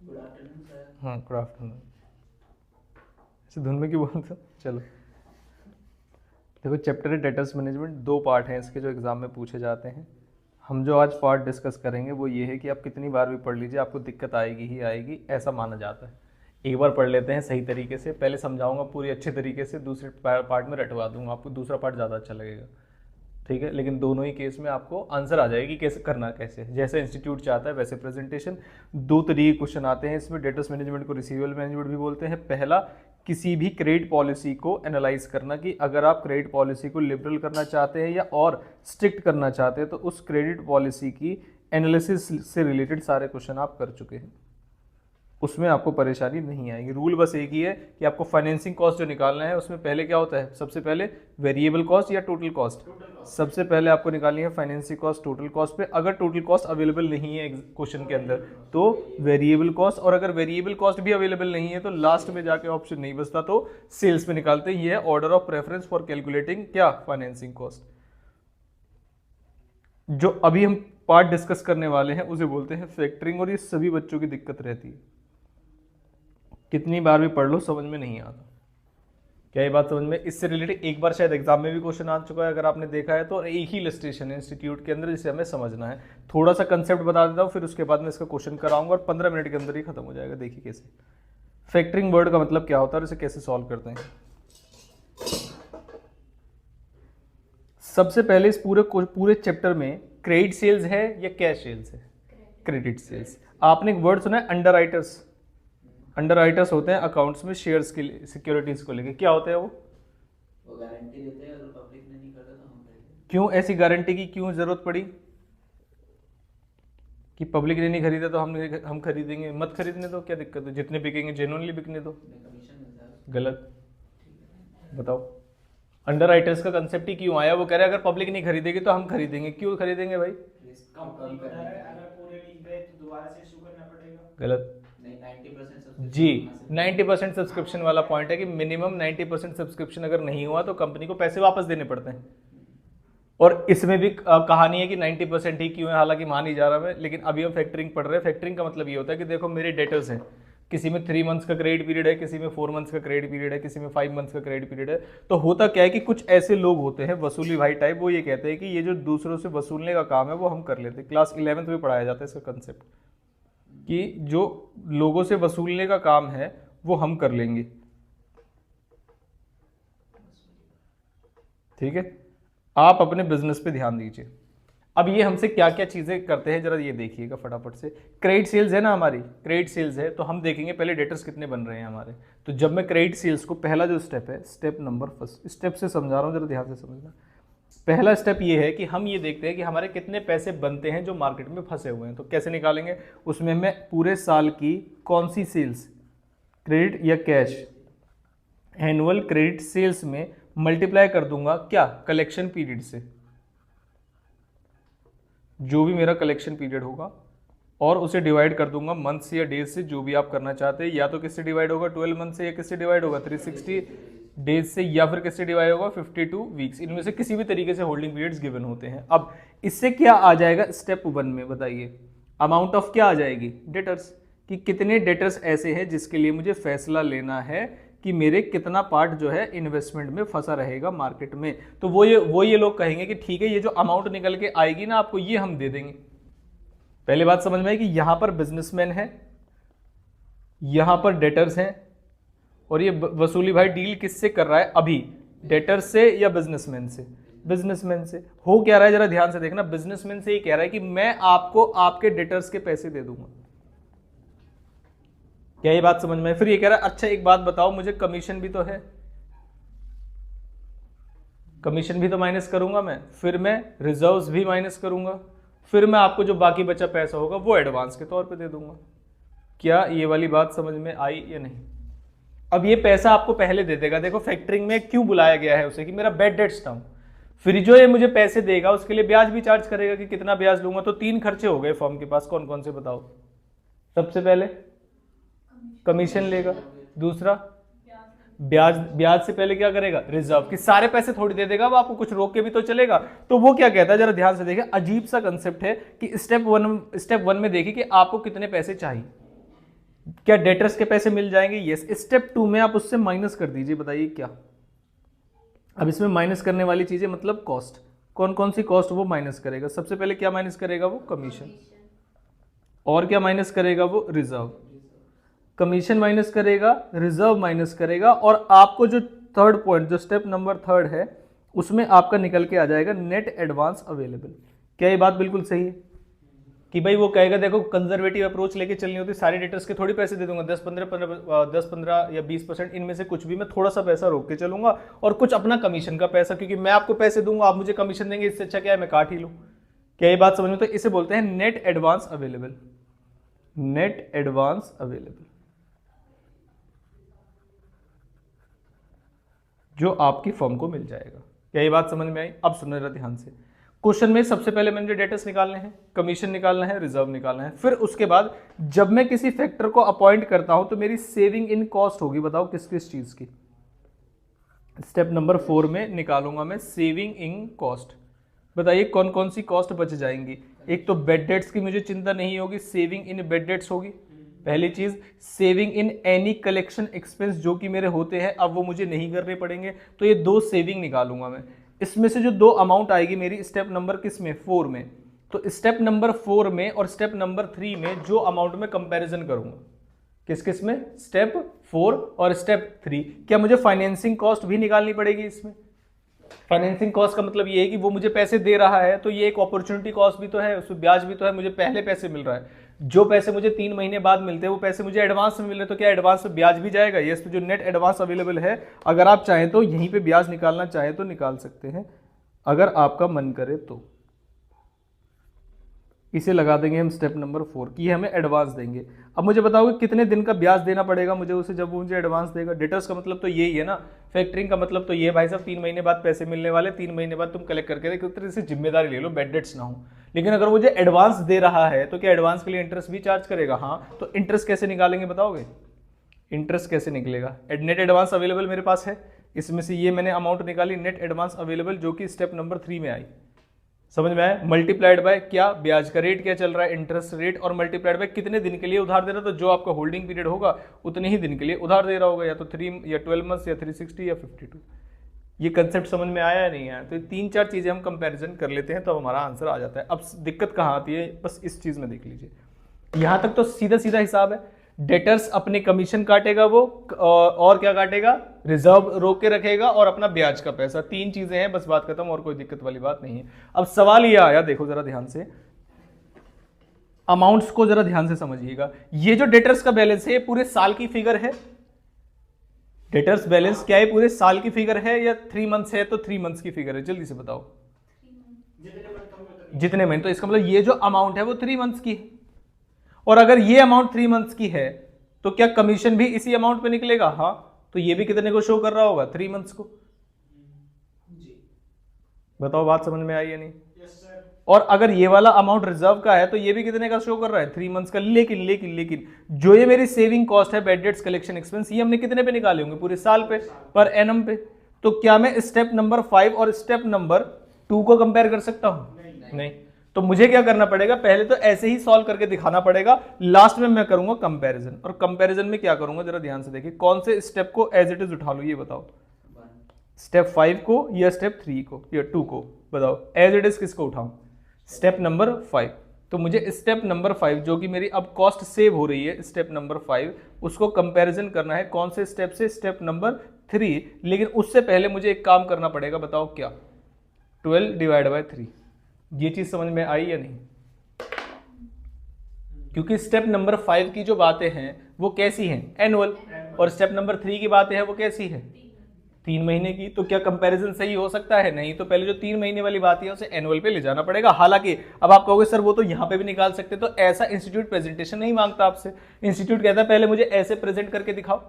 Good afternoon sir. हाँ good afternoon. ऐसे धुन में क्यों बोलते हो? चलो देखो, चैप्टर है डेटर्स मैनेजमेंट, दो पार्ट हैं इसके जो एग्जाम में पूछे जाते हैं। हम जो आज पार्ट डिस्कस करेंगे वो ये है कि आप कितनी बार भी पढ़ लीजिए आपको दिक्कत आएगी ही आएगी, ऐसा माना जाता है। एक बार पढ़ लेते हैं सही तरीके से, पहले समझाऊंगा पूरी अच्छे तरीके से, दूसरे पार्ट में रटवा दूंगा, आपको दूसरा पार्ट ज़्यादा अच्छा लगेगा। ठीक है, लेकिन दोनों ही केस में आपको आंसर आ जाएगी कैसे करना, कैसे जैसे इंस्टीट्यूट चाहता है वैसे प्रेजेंटेशन। दो तरीके क्वेश्चन आते हैं इसमें, डेटर्स मैनेजमेंट को रिसीवेबल मैनेजमेंट भी बोलते हैं। पहला, किसी भी क्रेडिट पॉलिसी को एनालाइज करना कि अगर आप क्रेडिट पॉलिसी को लिबरल करना चाहते हैं या और स्ट्रिक्ट करना चाहते हैं तो उस क्रेडिट पॉलिसी की एनालिसिस से रिलेटेड सारे क्वेश्चन आप कर चुके हैं, उसमें आपको परेशानी नहीं आएगी। रूल बस एक ही है कि आपको फाइनेंसिंग कॉस्ट जो निकालना है उसमें पहले क्या होता है, सबसे पहले वेरिएबल कॉस्ट या टोटल कॉस्ट। सबसे पहले आपको निकालनी है फाइनेंसिंग कॉस्ट टोटल कॉस्ट पे। अगर टोटल कॉस्ट अवेलेबल नहीं है क्वेश्चन के अंदर तो वेरिएबल कॉस्ट, और अगर वेरिएबल कॉस्ट भी अवेलेबल नहीं है तो लास्ट में जाके ऑप्शन नहीं बचता तो सेल्स में निकालते हैं। ये है order of preference for calculating क्या, फाइनेंसिंग कॉस्ट। जो अभी हम पार्ट डिस्कस करने वाले हैं उसे बोलते हैं फैक्टरिंग, और ये सभी बच्चों की दिक्कत रहती है, कितनी बार भी पढ़ लो समझ में नहीं आता। क्या ये बात समझ में? इससे रिलेटेड एक बार शायद एग्जाम में भी क्वेश्चन आ चुका है अगर आपने देखा है तो, एक ही इलस्ट्रेशन है इंस्टीट्यूट के अंदर जिसे हमें समझना है। थोड़ा सा कंसेप्ट बता देता हूँ फिर उसके बाद मैं इसका क्वेश्चन कराऊंगा और 15 मिनट के अंदर ही खत्म हो जाएगा। देखिए कैसे फैक्टरिंग वर्ड का मतलब क्या होता है और इसे कैसे सॉल्व करते हैं। सबसे पहले इस पूरे चैप्टर में क्रेडिट सेल्स है या कैश सेल्स है? Credit sales. आपने एक वर्ड सुना है अंडर राइटर्स। अंडर राइटर्स होते हैं अकाउंट्स में शेयर्स के लिए, सिक्योरिटीज को लेके। क्या होते हैं वो गारंटी देते हैं, अगर पब्लिक ने नहीं करता तो हम करेंगे। क्यों ऐसी गारंटी की क्यों जरूरत पड़ी कि पब्लिक ने नहीं खरीदा तो हम खरीदेंगे? मत खरीदने दो, क्या दिक्कत है, जितने बिकेंगे जेन्युइनली बिकने दो। कमीशन मिलता है उसको। गलत, बताओ। अंडर राइटर्स का कंसेप्ट ही क्यों आया? वो कह रहे अगर पब्लिक नहीं खरीदेगी तो हम खरीदेंगे। क्यों खरीदेंगे भाई? रिस्क कम करने के लिए। अगर पूरे लीक गए तो दोबारा से इशू करना पड़ेगा। गलत नहीं, 90% सब्सिडी जी। 90% सब्सक्रिप्शन वाला पॉइंट है कि मिनिमम 90% सब्सक्रिप्शन अगर नहीं हुआ तो कंपनी को पैसे वापस देने पड़ते हैं। और इसमें भी कहानी है कि 90% ही क्यों है, हालांकि मान ही जा रहा है, लेकिन अभी हम फैक्टरिंग पढ़ रहे हैं। फैक्टरिंग का मतलब ये होता है कि देखो मेरे डेटर्स हैं, किसी में 3 मंथ्स का क्रेडिट पीरियड है, किसी में 4 मंथ्स का क्रेडिट पीरियड है, किसी में 5 मंथ्स का क्रेडिट पीरियड है। तो होता क्या है कि कुछ ऐसे लोग होते हैं वसूली भाई टाइप, वो ये कहते हैं कि ये जो दूसरों से वसूलने का काम है वो हम कर लेते हैं। क्लास 11th में पढ़ाया जाता है इसका कंसेप्ट कि जो लोगों से वसूलने का काम है वो हम कर लेंगे। ठीक है, आप अपने बिजनेस पे ध्यान दीजिए। अब ये हमसे क्या क्या चीजें करते हैं जरा ये देखिएगा फटाफट से। क्रेडिट सेल्स है ना हमारी, क्रेडिट सेल्स है तो हम देखेंगे पहले डेटर्स कितने बन रहे हैं हमारे। तो जब मैं क्रेडिट सेल्स को, पहला जो स्टेप है, स्टेप नंबर फर्स्ट, स्टेप से समझा रहा हूँ जरा ध्यान से समझना। पहला स्टेप ये है कि हम ये देखते हैं कि हमारे कितने पैसे बनते हैं जो मार्केट में फंसे हुए हैं। तो कैसे निकालेंगे? उसमें मैं पूरे साल की कौन सी सेल्स, क्रेडिट या कैश, एनुअल क्रेडिट सेल्स में मल्टीप्लाई कर दूंगा क्या, कलेक्शन पीरियड से, जो भी मेरा कलेक्शन पीरियड होगा, और उसे डिवाइड कर दूंगा मंथ से या डेज से, जो भी आप करना चाहते हैं। या तो किससे डिवाइड होगा, 12 मंथ से, या किससे डिवाइड होगा 360 डेज से, या फिर किससे डिवाइड होगा 52 वीक्स। इनमें से किसी भी तरीके से होल्डिंग पीरियड्स गिवन होते हैं। अब इससे क्या आ जाएगा स्टेप 1 में, बताइए। अमाउंट ऑफ क्या आ जाएगी, डेटर्स, कि कितने डेटर्स ऐसे हैं जिसके लिए मुझे फैसला लेना है कि मेरे कितना पार्ट जो है इन्वेस्टमेंट में फंसा रहेगा मार्केट में। तो वो ये लोग कहेंगे कि ठीक है ये जो अमाउंट निकल के आएगी ना आपको, ये हम दे देंगे। पहले बात समझ में आई कि यहां पर बिजनेसमैन है, यहां पर डेटर्स हैं, और ये वसूली भाई डील किससे कर रहा है अभी, डेटर्स से या बिजनेसमैन से? बिजनेसमैन से। हो क्या रहा है जरा ध्यान से देखना, बिजनेसमैन से ये कह रहा है कि मैं आपको आपके डेटर्स के पैसे दे दूंगा। क्या ये बात समझ में? फिर ये कह रहा है अच्छा एक बात बताओ मुझे, कमीशन भी तो है, कमीशन भी तो माइनस करूंगा मैं, फिर मैं रिजर्व्स भी माइनस करूंगा, फिर मैं आपको जो बाकी बचा पैसा होगा वो एडवांस के तौर पे दे दूंगा। क्या ये वाली बात समझ में आई या नहीं? अब ये पैसा आपको पहले दे देगा। देखो फैक्टरिंग में क्यों बुलाया गया है उसे, कि मेरा बेड डेट्स था, फिर जो ये मुझे पैसे देगा उसके लिए ब्याज भी चार्ज करेगा कि कितना ब्याज लूंगा। तो 3 खर्चे हो गए फर्म के पास, कौन कौन से बताओ? सबसे पहले कमीशन लेगा, दूसरा ब्याज से पहले क्या करेगा, रिजर्व, कि सारे पैसे थोड़ी दे देगा वो आपको, कुछ रोक के भी तो चलेगा। तो वो क्या कहता है जरा ध्यान से देखिए, अजीब सा कंसेप्ट है कि स्टेप वन में देखिए कि आपको कितने पैसे चाहिए। क्या डेटर्स के पैसे मिल जाएंगे? यस। स्टेप 2 में आप उससे माइनस कर दीजिए, बताइए क्या। अब इसमें माइनस करने वाली चीजें मतलब कॉस्ट, कौन कौन सी कॉस्ट वो माइनस करेगा? सबसे पहले क्या माइनस करेगा वो? कमीशन। और क्या माइनस करेगा वो? रिजर्व। कमीशन माइनस करेगा, रिजर्व माइनस करेगा, और आपको जो थर्ड पॉइंट, जो स्टेप नंबर 3 है, उसमें आपका निकल के आ जाएगा नेट एडवांस अवेलेबल। क्या ये बात बिल्कुल सही है? कि भाई वो कहेगा देखो कंजर्वेटिव अप्रोच लेके चलनी होती, सारे डेटर्स के थोड़ी पैसे दे दूंगा, 10-15 या 20% इनमें से कुछ भी मैं थोड़ा सा पैसा रोक के चलूंगा, और कुछ अपना कमीशन का पैसा, क्योंकि मैं आपको पैसे दूंगा, आप मुझे कमीशन देंगे, इससे अच्छा क्या है मैं काट ही लूं। क्या ये बात समझ में? तो इसे बोलते हैं net advance available. Net advance available जो आपकी फर्म को मिल जाएगा। क्या ये बात समझ में आई? अब सुनो जरा ध्यान से। क्वेश्चन में सबसे पहले मुझे डेटर्स निकालने हैं, कमीशन निकालना है, रिजर्व निकालना है, फिर उसके बाद जब मैं किसी फैक्टर को अपॉइंट करता हूं तो मेरी सेविंग इन कॉस्ट होगी। बताओ किस किस चीज की? स्टेप नंबर 4 में निकालूंगा मैं सेविंग इन कॉस्ट। बताइए कौन कौन सी कॉस्ट बच जाएंगी? एक तो बेड डेट्स की मुझे चिंता नहीं होगी, सेविंग इन बेड डेट्स होगी पहली चीज। Saving in any collection expense जो कि मेरे होते हैं, अब वो मुझे नहीं करने पड़ेंगे, तो ये 2 सेविंग निकालूंगा मैं। इसमें से जो 2 अमाउंट आएगी मेरी स्टेप नंबर किस में? 4 में। तो स्टेप नंबर 4 में और स्टेप नंबर 3 में जो अमाउंट में कंपैरिजन करूंगा, किस किस में? स्टेप 4 और स्टेप 3। क्या मुझे फाइनेंसिंग कॉस्ट भी निकालनी पड़ेगी इसमें? फाइनेंसिंग कॉस्ट का मतलब ये है कि वो मुझे पैसे दे रहा है, तो ये एक अपॉर्चुनिटी कॉस्ट भी तो है, उसमें ब्याज भी तो है, मुझे पहले पैसे मिल रहा है। जो पैसे मुझे 3 महीने बाद मिलते हैं वो पैसे मुझे एडवांस में मिल रहे, तो क्या एडवांस में ब्याज भी जाएगा? यस। तो जो नेट एडवांस अवेलेबल है, अगर आप चाहें तो यहीं पे ब्याज निकालना चाहें तो निकाल सकते हैं, अगर आपका मन करे तो। इसे लगा देंगे हम स्टेप नंबर 4 की, हमें एडवांस देंगे। अब मुझे बताओगे कितने दिन का ब्याज देना पड़ेगा मुझे उसे, जब वो मुझे एडवांस देगा? डेटर्स का मतलब तो यही है ना, फैक्टरिंग का मतलब तो ये भाई साहब 3 महीने बाद पैसे मिलने वाले, 3 महीने बाद तुम कलेक्ट करके देखो, तरह से जिम्मेदारी ले लो, बेड डेट्स ना हो। लेकिन अगर मुझे एडवांस दे रहा है तो क्या एडवांस के लिए इंटरेस्ट भी चार्ज करेगा? हाँ। तो इंटरेस्ट कैसे निकालेंगे बताओगे? इंटरेस्ट कैसे निकलेगा? नेट एडवांस अवेलेबल मेरे पास है, इसमें से ये मैंने अमाउंट निकाली नेट एडवांस अवेलेबल, जो कि स्टेप नंबर 3 में आई। समझ में आया? मल्टीप्लाइड बाय क्या? ब्याज का रेट क्या चल रहा है, इंटरेस्ट रेट, और मल्टीप्लाइड बाय कितने दिन के लिए उधार दे रहा है, तो जो आपका होल्डिंग पीरियड होगा उतने ही दिन के लिए उधार दे रहा होगा, या तो 3 या 12 मंथ्स या 360 या 52। ये कंसेप्ट समझ में आया या नहीं आया? तो 3-4 चीजें हम कंपैरिजन कर लेते हैं तो हमारा आंसर आ जाता है। अब दिक्कत कहाँ आती है, बस इस चीज में देख लीजिए। यहां तक तो सीधा सीधा हिसाब है, डेटर्स अपने कमीशन काटेगा वो, और क्या काटेगा? रिजर्व रोक के रखेगा, और अपना ब्याज का पैसा। 3 चीजें हैं, बस बात खत्म, और कोई दिक्कत वाली बात नहीं है। अब सवाल ये आया, देखो जरा ध्यान से, अमाउंट्स को जरा ध्यान से समझिएगा। ये जो डेटर्स का बैलेंस है ये पूरे साल की फिगर है। डेटर्स बैलेंस क्या है? पूरे साल की फिगर है, या 3 मंथ्स है तो 3 मंथ्स की फिगर है? जल्दी से बताओ। जितने महीने, तो इसका मतलब ये जो अमाउंट है वो 3 मंथ्स की है। और अगर ये अमाउंट 3 मंथ्स की है तो क्या कमीशन भी इसी अमाउंट पे निकलेगा? हाँ। तो ये भी कितने को शो कर रहा होगा? 3 मंथ्स को। बताओ बात समझ में आई या नहीं? Yes sir. और अगर ये वाला अमाउंट रिजर्व का है तो ये भी कितने का शो कर रहा है? 3 मंथ्स का। लेकिन लेकिन लेकिन जो ये मेरी सेविंग कॉस्ट है, बेड डेट्स कलेक्शन एक्सपेंस, ये हमने कितने पे निकाले होंगे? पूरे साल पे, पर एनम पे। तो क्या मैं स्टेप नंबर 5 और स्टेप नंबर 2 को कंपेयर कर सकता हूं? नहीं। तो मुझे क्या करना पड़ेगा? पहले तो ऐसे ही सॉल्व करके दिखाना पड़ेगा, लास्ट में मैं करूंगा कंपैरिजन। और कंपैरिजन में क्या करूंगा जरा ध्यान से देखिए, कौन से स्टेप को एज इट इज उठा लूं ये बताओ। स्टेप 5 को या स्टेप 3 को या 2 को? बताओ एज इट इज किसको उठाऊं? Step number 5। तो मुझे स्टेप नंबर 5 जो कि मेरी अब कॉस्ट सेव हो रही है, स्टेप नंबर 5, उसको कंपैरिजन करना है कौन से स्टेप से? Step number 3। लेकिन उससे पहले मुझे एक काम करना पड़ेगा, बताओ क्या? 12 डिवाइड बाय 3। ये चीज समझ में आई या नहीं? क्योंकि स्टेप नंबर 5 की जो बातें हैं वो कैसी हैं? एनुअल। और स्टेप नंबर 3 की बातें हैं वो कैसी है? 3 महीने की। तो क्या कंपैरिजन सही हो सकता है? नहीं। तो पहले जो 3 महीने वाली बात है उसे एनुअल पे ले जाना पड़ेगा। हालांकि अब आप कहोगे सर वो तो यहां पे भी निकाल सकते, तो ऐसा इंस्टीट्यूट प्रेजेंटेशन नहीं मांगता आपसे। इंस्टीट्यूट कहता है पहले मुझे ऐसे प्रेजेंट करके दिखाओ,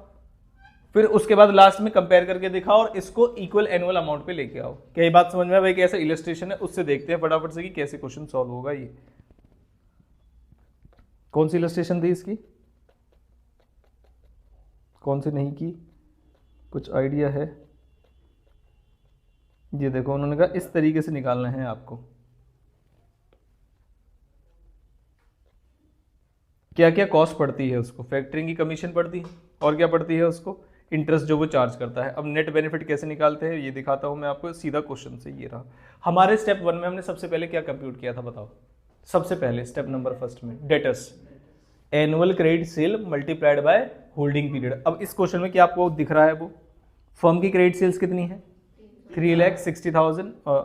फिर उसके बाद लास्ट में कंपेयर करके दिखाओ, और इसको इक्वल एनुअल अमाउंट पे लेके आओ। क्या ये बात समझ में? भाई कैसा इलस्ट्रेशन है, उससे देखते हैं फटाफट से कि कैसे क्वेश्चन सॉल्व होगा। ये कौन सी इलस्ट्रेशन थी इसकी, कौन सी नहीं की, कुछ आइडिया है? ये देखो उन्होंने कहा इस तरीके से निकालना है आपको। क्या क्या कॉस्ट पड़ती है उसको, फैक्टरिंग की कमीशन पड़ती है और क्या पड़ती है उसको, इंटरेस्ट जो वो चार्ज करता है। अब नेट बेनिफिट कैसे निकालते हैं ये दिखाता हूँ मैं आपको सीधा क्वेश्चन से। ये रहा हमारे स्टेप 1 में हमने सबसे पहले क्या कंप्यूट किया था बताओ। सबसे पहले स्टेप नंबर फर्स्ट में debtors, annual credit sale multiplied by holding period. अब इस क्वेश्चन में क्या आपको दिख रहा है, वो फर्म की क्रेडिट सेल्स कितनी है 3,60,000 और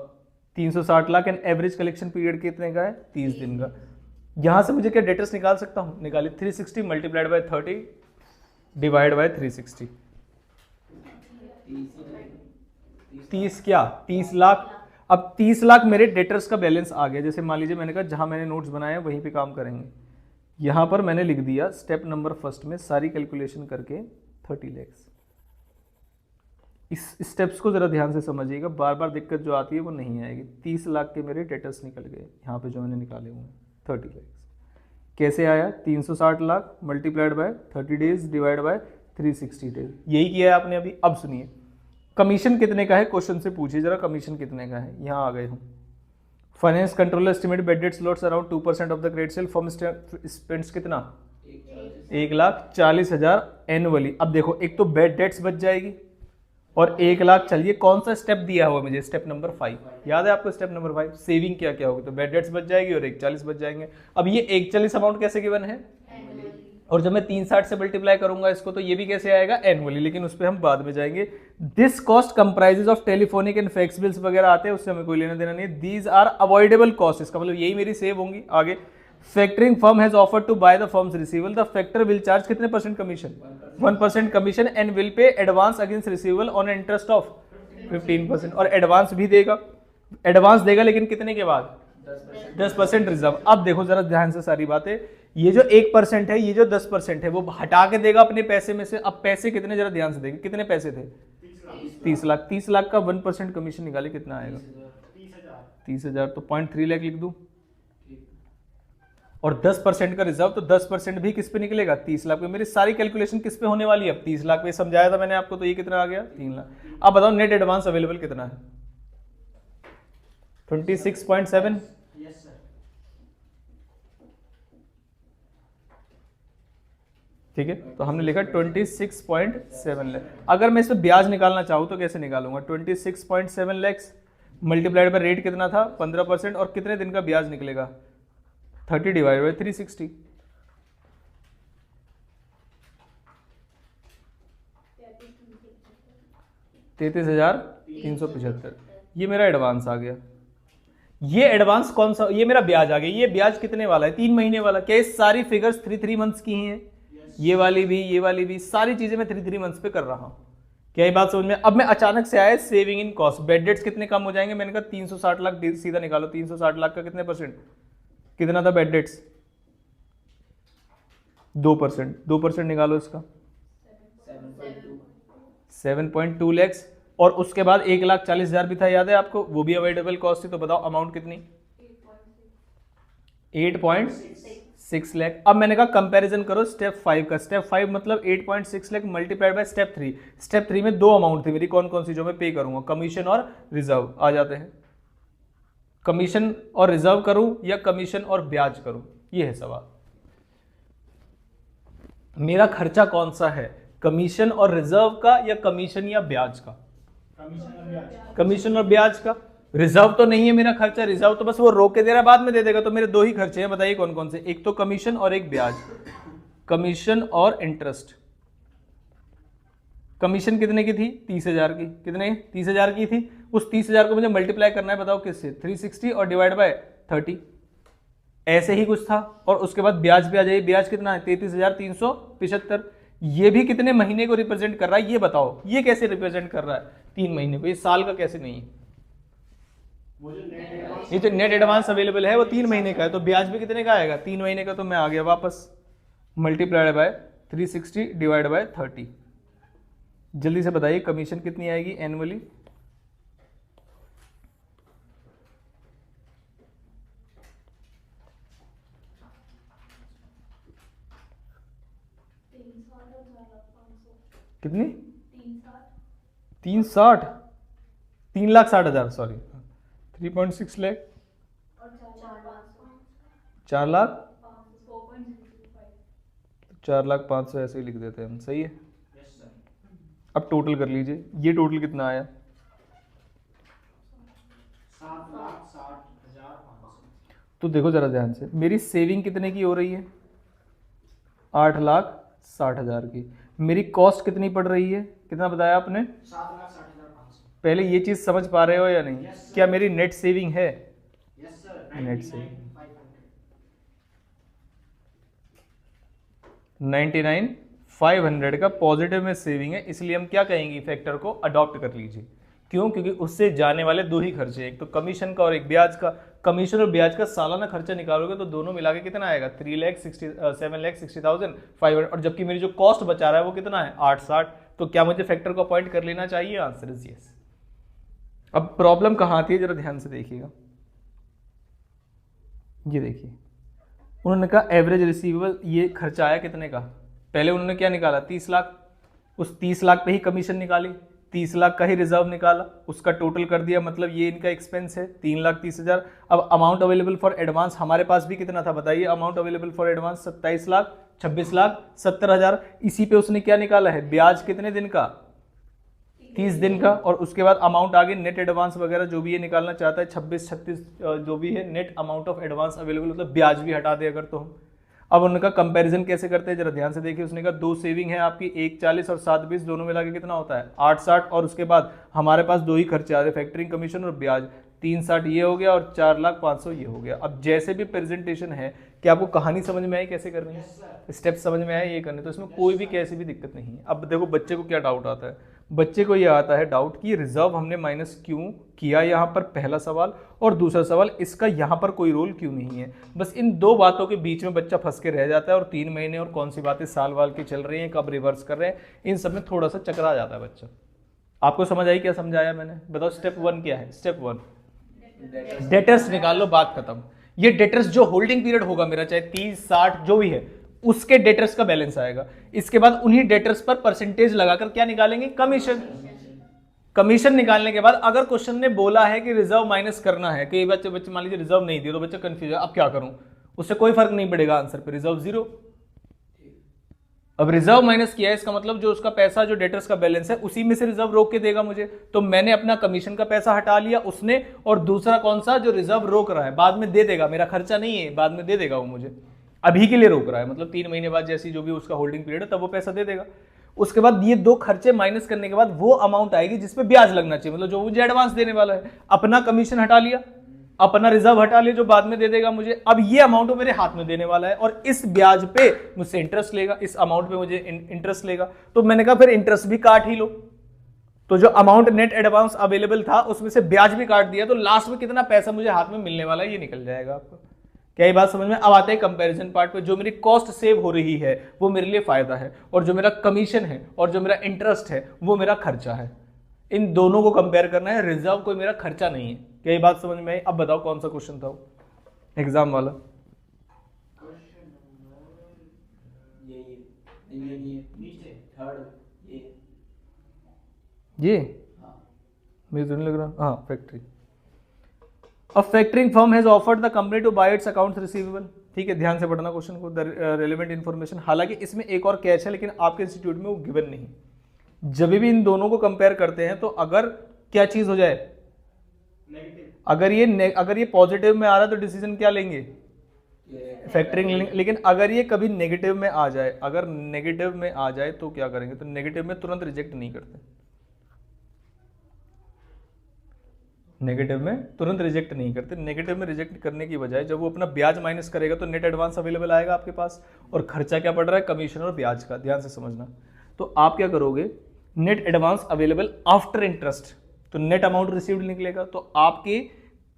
360 lakh and average collection period कितने का है 30 दिन का। यहां से मुझे क्या डेटर्स निकाल सकता हूं, निकालिए 360 मल्टीप्लाइड बाय 30 डिवाइड बाय 360, 30 क्या 30 लाख। अब 30 लाख मेरे डेटर्स का बैलेंस आ गया। जैसे मान लीजिए मैंने कहा जहां मैंने नोट्स बनाए वहीं पे काम करेंगे। यहां पर मैंने लिख दिया स्टेप नंबर फर्स्ट में सारी कैलकुलेशन करके 30 लाख। इस स्टेप्स को जरा ध्यान से समझिएगा, बार बार दिक्कत जो आती है वो नहीं आएगी। 30 लाख के मेरे डेटर्स निकल गए यहाँ पे जो मैंने निकाले हुए हैं 30 लाख। कैसे आया 360 lakh multiplied by 30 days divide by 360 days, यही किया है आपने अभी। अब सुनिए कमीशन कितने का है, क्वेश्चन से पूछिए जरा कमीशन कितने का है। यहाँ आ गए हम, finance controller estimate bed date slots around 2% of the credit sale, firm spends कितना 1,40,000 एनुअली। अब देखो एक तो बेड डेट्स बच जाएगी और 1 लाख। चलिए कौन सा स्टेप दिया हुआ मुझे, स्टेप नंबर 5 याद है आपको, स्टेप नंबर 5 सेविंग क्या क्या होगी, तो बेड डेट्स बच जाएगी और 1,40 बच जाएंगे। अब ये 1,40 अमाउंट कैसे गिवन है, और जब मैं 360 से मल्टीप्लाई करूंगा इसको तो ये भी कैसे आएगा एनुअली, लेकिन उस पर हम बाद में जाएंगे। This cost comprises of telephonic and fax bills वगैरह आते हैं, उससे हमें कोई लेना देना नहीं है। दीज आर अवॉइडेबल कॉस्ट, इसका मतलब यही मेरी सेव होंगी आगे। Factoring firm has offered to buy the firms receivable, the factor will charge कितने percent commission 1% commission and will pay advance against receivable on interest of 15%, और एडवांस भी देगा, एडवांस देगा लेकिन कितने के बाद 10% रिजर्व। अब देखो जरा ध्यान से सारी बातें, ये जो 1% है, ये जो 10% है वो हटा के देगा अपने पैसे में से। अब पैसे कितने जरा ध्यान से देंगे, कितने पैसे थे 30 लाख। 30 लाख का 1% कमीशन निकाले कितना आएगा 30,000, तो 0.3 लाख लिख दूं, और 10% का रिजर्व, तो 10% भी किस पे निकलेगा 30 लाख पे। मेरी सारी कैलकुलेशन किस पे होने वाली है अब 30 लाख पे, समझाया था मैंने आपको, तो ये कितना आ गया 3 लाख। अब बताओ नेट एडवांस अवेलेबल कितना है 26.7। Yes sir. ठीक है, तो हमने लिखा 26.7 लाख। अगर मैं इसमें ब्याज निकालना चाहूँ तो कैसे निकालूंगा, 26.7 लाख मल्टीप्लाइड बाय रेट कितना था 15%, और कितने दिन का ब्याज निकलेगा 30 डिवाइड बाय 360, 33,375। ये मेरा एडवांस आ गया। ये एडवांस कौन सा, ये मेरा ब्याज आ गया। ये ब्याज कितने वाला है 3 महीने वाला। क्या ये सारी फिगर्स 3 मंथ्स की हैं, ये वाली भी सारी चीजें मैं 3 मंथ्स पे कर रहा हूं। क्या ये बात समझ में। अब मैं अचानक से आया saving in cost, bad debts कितने कम हो जाएंगे, मैंने कहा 360 लाख सीधा निकालो। 360 लाख का कितने परसेंट, कितना था बेड डेट्स 2%, 2% निकालो इसका 7.2 लाख, और उसके बाद 1,40,000 भी था, याद है आपको, वो भी अवॉइडेबल कॉस्ट थी। तो बताओ अमाउंट कितनी 8.6 लाख। अब मैंने कहा कंपैरिजन करो स्टेप 5 का। स्टेप 5 मतलब 8.6 lakh multiplied by step 3। Step 3 में 2 अमाउंट थी मेरी, कौन कौन सी जो मैं पे करूंगा, कमीशन और रिजर्व। आ जाते हैं, कमीशन और रिजर्व करूं या कमीशन और ब्याज करूं, ये है सवाल। मेरा खर्चा कौन सा है, कमीशन और रिजर्व का या कमीशन या ब्याज का, कमीशन और ब्याज का। रिजर्व तो नहीं है मेरा खर्चा, रिजर्व तो बस वो रोक के दे रहा, बाद में दे देगा। तो मेरे 2 ही खर्चे हैं, बताइए कौन कौन से, एक तो कमीशन और एक ब्याज। कमीशन और इंटरेस्ट। कमीशन कितने की थी 30,000 की, कितने 30,000 की थी। उस 30,000 को मुझे मल्टीप्लाई करना है, बताओ किससे 360 और डिवाइड बाय 30, ऐसे ही कुछ था। और उसके बाद ब्याज पे आ जाइए, ब्याज कितना है 33,375। ये भी कितने महीने को रिप्रेजेंट कर रहा है ये बताओ, ये कैसे रिप्रेजेंट कर रहा है 3 महीने को, ये साल का कैसे नहीं है। ये जो नेट एडवांस अवेलेबल है वो 3 महीने का है, तो ब्याज भी कितने का आएगा 3 महीने का। तो मैं आ गया वापस मल्टीप्लाइड बाय 360 डिवाइड बाय 30। जल्दी से बताइए कमीशन कितनी आएगी एनुअली, कितनी 360, 3,60,000 सॉरी 3.6 लाख 4 लाख 4,05,000 ऐसे ही लिख देते हैं हम, सही है। Yes sir. अब टोटल कर लीजिए, ये टोटल कितना आया? 7,60,500। तो देखो जरा ध्यान से, मेरी सेविंग कितने की हो रही है? 8,60,000 की। मेरी कॉस्ट कितनी पड़ रही है? कितना बताया आपने? 7,60,500। पहले ये चीज समझ पा रहे हो या नहीं? Yes, sir. क्या मेरी नेट सेविंग है? Yes sir. Net से। 99,500। 99,500 का पॉजिटिव में सेविंग है, इसलिए हम क्या कहेंगे? फैक्टर को अडॉप्ट कर लीजिए। क्यों? क्योंकि उससे जाने वाले दो ही खर्चे, एक तो कमीशन का और एक ब्याज का। कमीशन और ब्याज का सालाना खर्चा निकालोगे तो दोनों मिला के कितना आएगा? 7,60,500। और जबकि मेरी जो कॉस्ट बचा रहा है वो कितना है? 8,60। तो क्या मुझे फैक्टर को अपॉइंट कर लेना चाहिए? Answer is yes. अब प्रॉब्लम कहाँ आती है, जरा ध्यान से देखिएगा। ये देखिए, उन्होंने कहा एवरेज रिसीवेबल, ये खर्चा आया कितने का? पहले उन्होंने क्या निकाला? 30 लाख। उस 30 लाख पे ही कमीशन निकाली, 30 लाख का ही रिजर्व निकाला, उसका टोटल कर दिया, मतलब ये इनका एक्सपेंस है 3,30,000। अब अमाउंट अवेलेबल फॉर एडवांस हमारे पास भी कितना था बताइए? Amount available for advance 27 lakh, 26,70,000। इसी पे उसने क्या निकाला है? ब्याज कितने दिन का? 30 दिन का। और उसके बाद अमाउंट आगे नेट एडवांस वगैरह जो भी ये निकालना चाहता है, 26-36 जो भी है net amount of advance available, मतलब ब्याज भी हटा दे अगर तो हम। अब उनका कंपैरिजन कैसे करते हैं जरा ध्यान से देखिए। उसने कहा दो सेविंग है आपकी, 1,40 और 7,20, दोनों मिला के कितना होता है? 8,60। और उसके बाद हमारे पास दो ही खर्चे आ रहे, फैक्टरिंग कमीशन और ब्याज। 3,60 ये हो गया और 4,05,000 ये हो गया। अब जैसे भी प्रेजेंटेशन है, क्या आपको कहानी समझ में आई कैसे करनी है? स्टेप समझ में आया ये करने, तो इसमें कोई भी कैसी भी दिक्कत नहीं है। अब देखो बच्चे को क्या डाउट आता है? बच्चे को ये आता है डाउट कि रिजर्व हमने माइनस क्यों किया यहाँ पर, पहला सवाल। और दूसरा सवाल, इसका यहाँ पर कोई रोल क्यों नहीं है? बस इन दो बातों के बीच में बच्चा फंस के रह जाता है। और 3 महीने और कौन सी बातें साल वाल की चल रही हैं, कब रिवर्स कर रहे हैं, इन सब में थोड़ा सा चकरा जाता है बच्चा। आपको समझ आई क्या समझाया मैंने? बताओ स्टेप 1 क्या है? स्टेप 1 डेटर्स निकाल लो, बात खत्म। ये डेटर्स जो होल्डिंग पीरियड होगा मेरा, चाहे 30, 60 जो भी है, उसके डेटर्स का बैलेंस आएगा। इसके बाद उन्हीं डेटर्स पर परसेंटेज लगाकर क्या निकालेंगे? कमीशन। कमीशन निकालने के बाद अगर क्वेश्चन ने बोला है कि रिजर्व माइनस करना है, कई बच्चे मान लीजिए रिजर्व नहीं दिया तो बच्चा कंफ्यूज है, अब क्या करूं? उससे कोई फर्क नहीं पड़ेगा आंसर पे, रिजर्व 0। अब रिजर्व माइनस किया है, इसका मतलब जो उसका पैसा, जो डेटर्स का बैलेंस है, उसी में से रिजर्व रोक के देगा मुझे। तो मैंने अपना कमीशन का पैसा हटा लिया उसने, और दूसरा कौन सा? जो रिजर्व रोक रहा है, बाद में दे देगा, मेरा खर्चा नहीं है, बाद में दे देगा वो मुझे, अभी के लिए रोक रहा है, मतलब 3 महीने बाद जैसी जो भी उसका होल्डिंग पीरियड है तब वो पैसा दे देगा। उसके बाद ये दो खर्चे माइनस करने के बाद वो अमाउंट आएगी जिसपे ब्याज लगना चाहिए, मतलब जो मुझे एडवांस देने वाला है। अपना कमीशन हटा लिया, अपना रिजर्व हटा लिया जो बाद में दे देगा मुझे। अब ये अमाउंट मेरे हाथ में देने वाला है और इस ब्याज पे मुझसे इंटरेस्ट लेगा, इस अमाउंट पे मुझे इंटरेस्ट लेगा। तो मैंने कहा फिर इंटरेस्ट भी काट ही लो। तो जो अमाउंट नेट एडवांस अवेलेबल था उसमें से ब्याज भी काट दिया, तो लास्ट में कितना पैसा मुझे हाथ में मिलने वाला है ये निकल जाएगा आपको। क्या ये बात समझ में? अब आते हैं कंपैरिजन पार्ट पे। जो मेरी कॉस्ट सेव हो रही है वो मेरे लिए फायदा है, और जो मेरा कमीशन है और जो मेरा इंटरेस्ट है वो मेरा खर्चा है। इन दोनों को कंपेयर करना है, रिजर्व कोई मेरा खर्चा नहीं है। क्या ये बात समझ में आई? अब बताओ कौन सा क्वेश्चन था वो एग्जाम वाला? नीचे थर्ड ये हाँ। मुझे तो नहीं लग रहा। हाँ, factory. A factoring firm has offered the company to buy its accounts receivable। ठीक है, ध्यान से पढ़ना क्वेश्चन को, द रेलेवेंट इन्फॉर्मेशन। हालांकि इसमें एक और कैच है, लेकिन आपके इंस्टीट्यूट में वो गिवन नहीं। जब भी इन दोनों को कंपेयर करते हैं तो अगर क्या चीज हो जाए, नेगेटिव, अगर ये पॉजिटिव में आ रहा है तो डिसीजन क्या लेंगे? फैक्टरिंग लेंगे। लेकिन अगर ये कभी नेगेटिव में आ जाए, अगर नेगेटिव में आ जाए तो क्या करेंगे? तो नेगेटिव में तुरंत रिजेक्ट नहीं करते, नेगेटिव में तुरंत रिजेक्ट नहीं करते। नेगेटिव में रिजेक्ट करने की बजाय जब वो अपना ब्याज माइनस करेगा तो नेट एडवांस अवेलेबल आएगा आपके पास, और खर्चा क्या पड़ रहा है? कमीशन और ब्याज का। ध्यान से समझना। तो आप क्या करोगे? Net advance available after interest, तो नेट अमाउंट रिसीव्ड निकलेगा। तो आपकी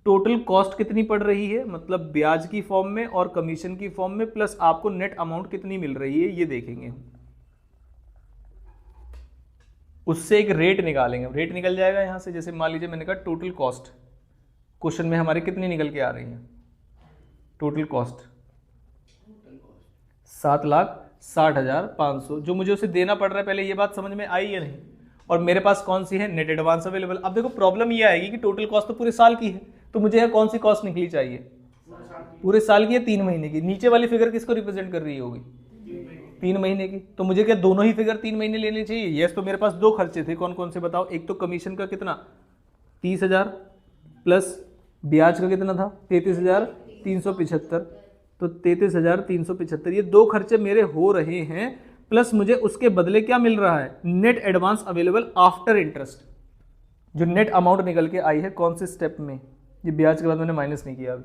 टोटल कॉस्ट कितनी पड़ रही है, मतलब ब्याज की फॉर्म में और कमीशन की फॉर्म में, प्लस आपको नेट अमाउंट कितनी मिल रही है ये देखेंगे हम। उससे एक रेट निकालेंगे। रेट निकल जाएगा यहां से। जैसे मान लीजिए मैंने कहा टोटल कॉस्ट, क्वेश्चन में हमारी कितनी निकल के आ रही है? टोटल कॉस्ट 7,60,500 जो मुझे उसे देना पड़ रहा है। पहले ये बात समझ में आई या नहीं? और मेरे पास कौन सी है? Net advance available. अब देखो प्रॉब्लम ये आएगी कि टोटल कॉस्ट तो पूरे साल की है, तो मुझे यहाँ कौन सी कॉस्ट निकली चाहिए? पूरे साल की है, 3 महीने की। नीचे वाली फिगर किसको रिप्रेजेंट कर रही होगी? 3 महीने की, तो मुझे क्या दोनों ही फिगर 3 महीने लेने चाहिए? यस, तो मेरे पास 2 खर्चे थे, कौन कौन से बताओ? एक तो कमीशन का कितना 30,000 प्लस ब्याज का कितना था 33,375, तो 33,375 ये 2 खर्चे मेरे हो रहे हैं, प्लस मुझे उसके बदले क्या मिल रहा है? Net advance available after interest, जो नेट अमाउंट निकल के आई है कौन से स्टेप में? ये ब्याज के बाद मैंने माइनस नहीं किया अभी।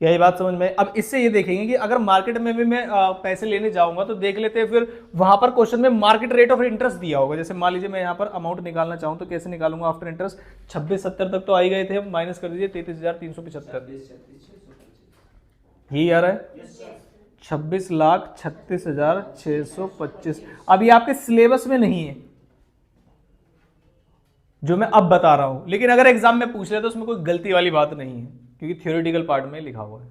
यही बात समझ में? अब इससे ये देखेंगे कि अगर मार्केट में भी मैं पैसे लेने जाऊंगा तो देख लेते हैं फिर वहां पर क्वेश्चन में मार्केट रेट ऑफ इंटरेस्ट दिया होगा। जैसे मान लीजिए मैं यहाँ पर अमाउंट निकालना चाहूँ तो कैसे निकालूंगा आफ्टर इंटरेस्ट? 2670 तक तो आ ही गए थे, माइनस कर दीजिए 33,375, यही आ रहा है 26,36,625। अब ये आपके सिलेबस में नहीं है जो मैं अब बता रहा हूं, लेकिन अगर एग्जाम में पूछ ले तो उसमें कोई गलती वाली बात नहीं है, क्योंकि थ्योरेटिकल पार्ट में लिखा हुआ है।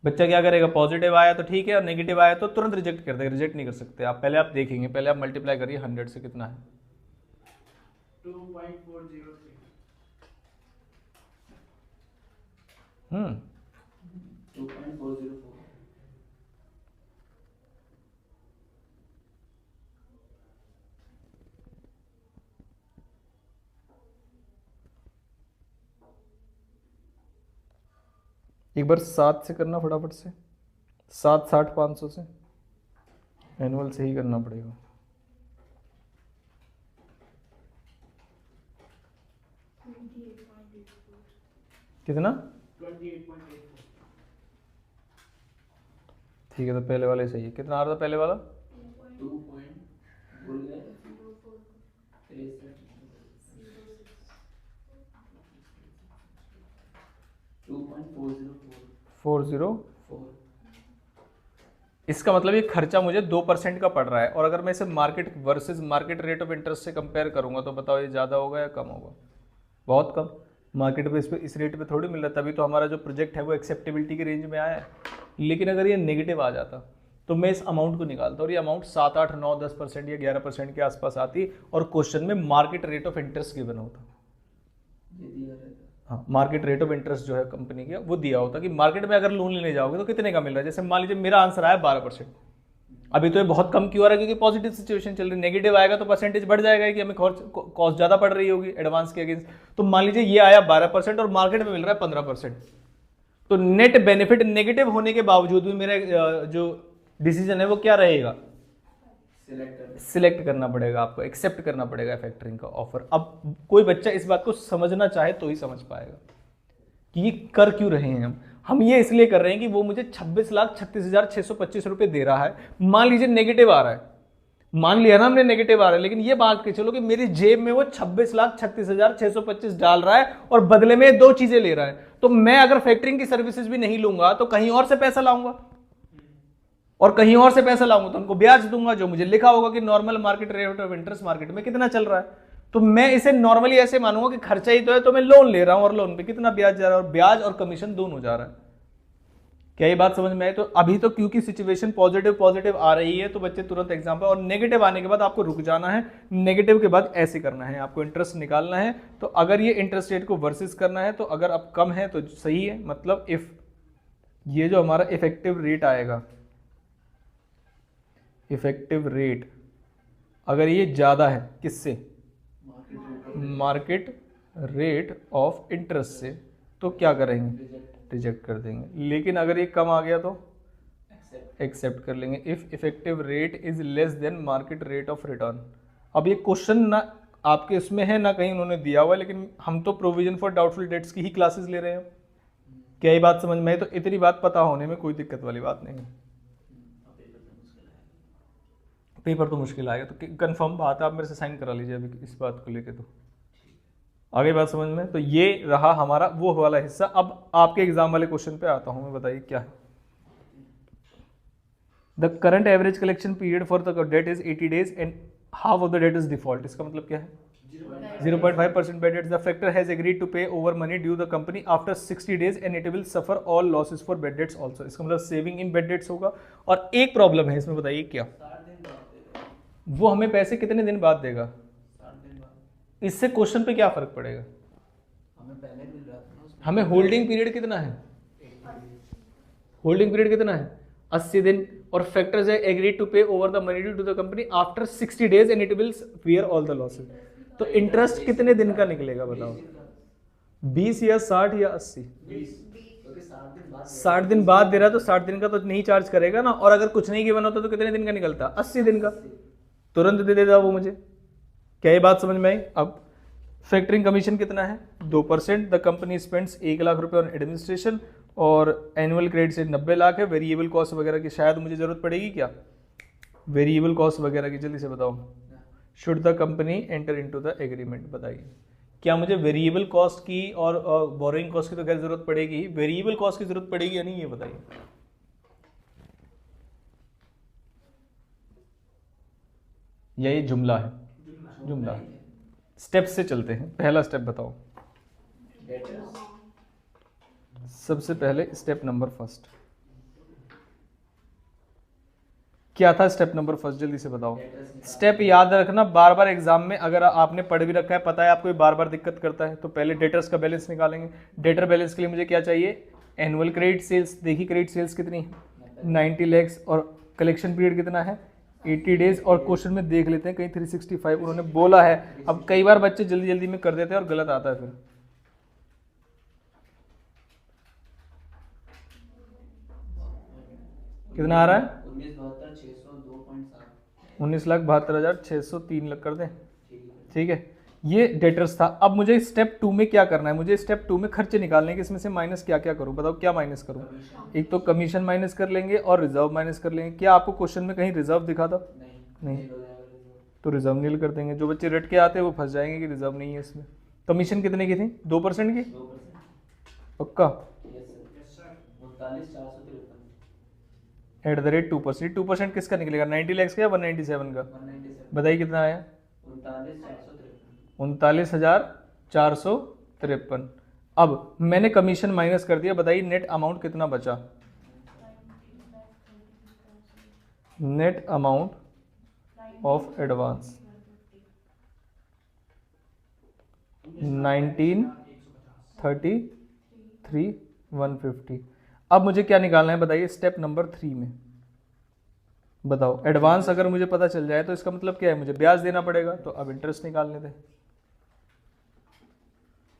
बच्चा क्या करेगा? पॉजिटिव आया तो ठीक है, और नेगेटिव आया तो तुरंत रिजेक्ट कर देगा। रिजेक्ट नहीं कर सकते आप, पहले आप देखेंगे, पहले आप मल्टीप्लाई करिए 100 से कितना है 2.403 2.404 एक बार 7 से करना फटाफट से, 7 60 500 से, एनुअल से ही करना पड़ेगा। कितना? 28.84 ठीक है, तो पहले वाले सही है। कितना आ रहा था पहले वाला? 2 पॉइंट भूल गए 404। इसका मतलब ये खर्चा मुझे 2% का पड़ रहा है, और अगर मैं इसे market versus market rate of interest से कंपेयर करूंगा तो बताओ ये ज़्यादा होगा या कम होगा? बहुत कम। मार्केट पे इस रेट पे थोड़ी मिल रहा है, तभी तो हमारा जो प्रोजेक्ट है वो एक्सेप्टेबिलिटी की रेंज में आया है। लेकिन अगर ये नेगेटिव आ जाता तो मैं इस अमाउंट को निकालता, और ये अमाउंट 7 8 9 10% या 11% के आसपास आती, और क्वेश्चन में market rate of interest given होता। हाँ, मार्केट रेट ऑफ इंटरेस्ट जो है कंपनी का वो दिया होता कि मार्केट में अगर लोन लेने जाओगे तो कितने का मिल रहा है। जैसे मान लीजिए मेरा आंसर आया 12%, अभी तो ये बहुत कम क्यों आ रहा है? क्योंकि पॉजिटिव सिचुएशन चल रही है। नेगेटिव आएगा तो परसेंटेज बढ़ जाएगा कि हमें कॉस्ट ज़्यादा पड़ रही होगी एडवांस के अगेंस्ट। तो मान लीजिए ये आया 12% और मार्केट में मिल रहा है 15%, तो नेट बेनिफिट नेगेटिव होने के बावजूद भी मेरा जो डिसीजन है वो क्या रहेगा? सिलेक्ट करना पड़ेगा, आपको एक्सेप्ट करना पड़ेगा फैक्टरिंग का ऑफर। अब कोई बच्चा इस बात को समझना चाहे तो ही समझ पाएगा कि ये कर क्यों रहे हैं हम ये इसलिए कर रहे हैं कि वो मुझे 26,36,625 रुपए दे रहा है। मान लीजिए नेगेटिव आ रहा है, मान लिया ना हमने नेगेटिव आ रहा है, लेकिन ये बात के चलो कि मेरी जेब में वो 26,36,625 डाल रहा है और बदले में 2 चीजें ले रहा है। तो मैं अगर फैक्टरिंग की सर्विसेज भी नहीं लूंगा तो कहीं और से पैसा लाऊंगा, और कहीं और से पैसा लाऊंगा तो उनको ब्याज दूंगा, जो मुझे लिखा होगा कि normal market rate of interest market में कितना चल रहा है। तो मैं इसे नॉर्मली ऐसे मानूंगा कि खर्चा ही तो है, तो मैं लोन ले रहा हूं और लोन पे कितना ब्याज जा रहा है, और ब्याज और कमीशन दोनों जा रहा है। क्या ये बात समझ में आई? तो अभी तो क्योंकि सिचुएशन पॉजिटिव आ रही है तो बच्चे तुरंत एग्जाम्पल, और नेगेटिव आने के बाद आपको रुक जाना है। नेगेटिव के बाद ऐसे करना है, आपको इंटरेस्ट निकालना है। तो अगर ये इंटरेस्ट रेट को वर्सेस करना है तो अगर अब कम है तो सही है, मतलब इफ ये जो हमारा इफेक्टिव रेट आएगा, इफेक्टिव रेट अगर ये ज्यादा है किससे? मार्केट रेट ऑफ इंटरेस्ट से, तो क्या करेंगे? रिजेक्ट कर देंगे। लेकिन अगर ये कम आ गया तो एक्सेप्ट कर लेंगे। If effective rate is less than market rate of return. अब ये क्वेश्चन ना आपके इसमें है ना कहीं उन्होंने दिया हुआ है, लेकिन हम तो प्रोविजन फॉर डाउटफुल डेट्स की ही क्लासेस ले रहे हैं। क्या ये बात समझ में आई? तो इतनी बात पता होने में कोई दिक्कत वाली बात नहीं है। पेपर तो मुश्किल आएगा, तो कंफर्म बात है, आप मेरे से साइन करा लीजिए अभी इस बात को लेके। तो आगे बात समझ में? तो ये रहा हमारा वो वाला हिस्सा। अब आपके एग्जाम वाले क्वेश्चन पे आता हूं मैं, बताइए क्या है। The current average collection period for the debt is 80 days and half of the debt is default. इसका मतलब क्या है? 0.5% bad debts. The factor has agreed to pay over money due the company after 60 days and it will suffer all losses for bad debts also. इसका मतलब saving in bad debts होगा। और एक problem है इसमें, बताइए क्या? वो हमें पैसे कितने दिन बाद देगा? 60 दिन बाद। इससे क्वेश्चन पे क्या फर्क पड़ेगा? हमें पहले मिल रहा था ना उसमें। हमें होल्डिंग पीरियड कितना है? होल्डिंग पीरियड कितना है? 80 दिन, और फैक्टर्स है agree to pay over the money due to the company after 60 days and it will bear all the losses. तो इंटरेस्ट कितने दिन का निकलेगा बताओ? 20 या 60 या 80? 60 दिन बाद दे रहा तो 60 दिन का तो नहीं चार्ज करेगा ना, और अगर कुछ नहीं गिवन होता तो कितने दिन का निकलता? 80 दिन का। तुरंत दे देता वो मुझे। क्या ये बात समझ में आई? अब फैक्टरिंग कमीशन कितना है? 2%। द कंपनी स्पेंड्स 1 लाख रुपए ऑन एडमिनिस्ट्रेशन, और एनुअल क्रेडिट से 90 लाख है। वेरिएबल कॉस्ट वगैरह की शायद मुझे जरूरत पड़ेगी क्या? वेरिएबल कॉस्ट वगैरह की जल्दी से बताओ। Should the company enter into the agreement? बताइए क्या मुझे वेरिएबल कॉस्ट की और बोरोइंग कॉस्ट की तो क्या जरूरत पड़ेगी? वेरिएबल कॉस्ट की जरूरत पड़ेगी या नहीं, ये बताइए। या ये जुमला है? जुमला है। स्टेप से चलते हैं। पहला स्टेप बताओ। सबसे पहले स्टेप नंबर फर्स्ट क्या था? स्टेप नंबर फर्स्ट जल्दी से बताओ। स्टेप याद रखना, बार बार एग्जाम में अगर आपने पढ़ भी रखा है, पता है आपको ये बार बार दिक्कत करता है, तो पहले डेटर्स का बैलेंस निकालेंगे। डेटर बैलेंस के लिए मुझे क्या चाहिए? Annual credit sales. देखिए क्रेडिट सेल्स कितनी है? 90 लैक्स, और कलेक्शन पीरियड कितना है? 80 डेज। और क्वेश्चन में देख लेते हैं कहीं 365 उन्होंने बोला है। अब कई बार बच्चे जल्दी जल्दी में कर देते हैं और गलत आता है फिर। कितना आ रहा है? 19,72,603 लग कर दें। ठीक है, ये डेटर्स था। अब मुझे स्टेप 2 में क्या करना है? मुझे स्टेप 2 में खर्चे निकालने हैं कि इसमें से माइनस क्या क्या करूं? बताओ क्या माइनस करूं? एक तो कमीशन माइनस कर लेंगे और रिजर्व माइनस कर लेंगे। क्या आपको क्वेश्चन में कहीं रिजर्व दिखा था? नहीं, तो रिजर्व नील कर देंगे। जो बच्चे रट के आते हैं वो फंस जाएंगे कि रिजर्व नहीं है इसमें। कमीशन कितने की थी? 2% की? पक्का? At the rate 2%। 2% किसका निकलेगा? 90 लैक्स का या 197 का? बताइए कितना आया? 39,453। अब मैंने कमीशन माइनस कर दिया, बताइए नेट अमाउंट कितना बचा? Net amount of advance 19,33,150। अब मुझे क्या निकालना है बताइए स्टेप नंबर 3 में? बताओ। एडवांस अगर मुझे पता चल जाए तो इसका मतलब क्या है? मुझे ब्याज देना पड़ेगा। तो अब इंटरेस्ट निकालने दें।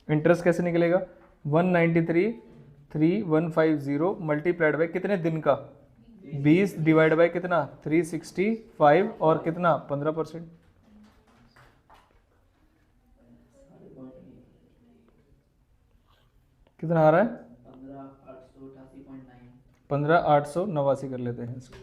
इंटरेस्ट कैसे निकलेगा? 193,3,150 मल्टीप्लाइड बाय कितने दिन का? 20 डिवाइड बाय कितना? 365 और कितना? 15%। कितना आ रहा है? 15,889 कर लेते हैं इसको।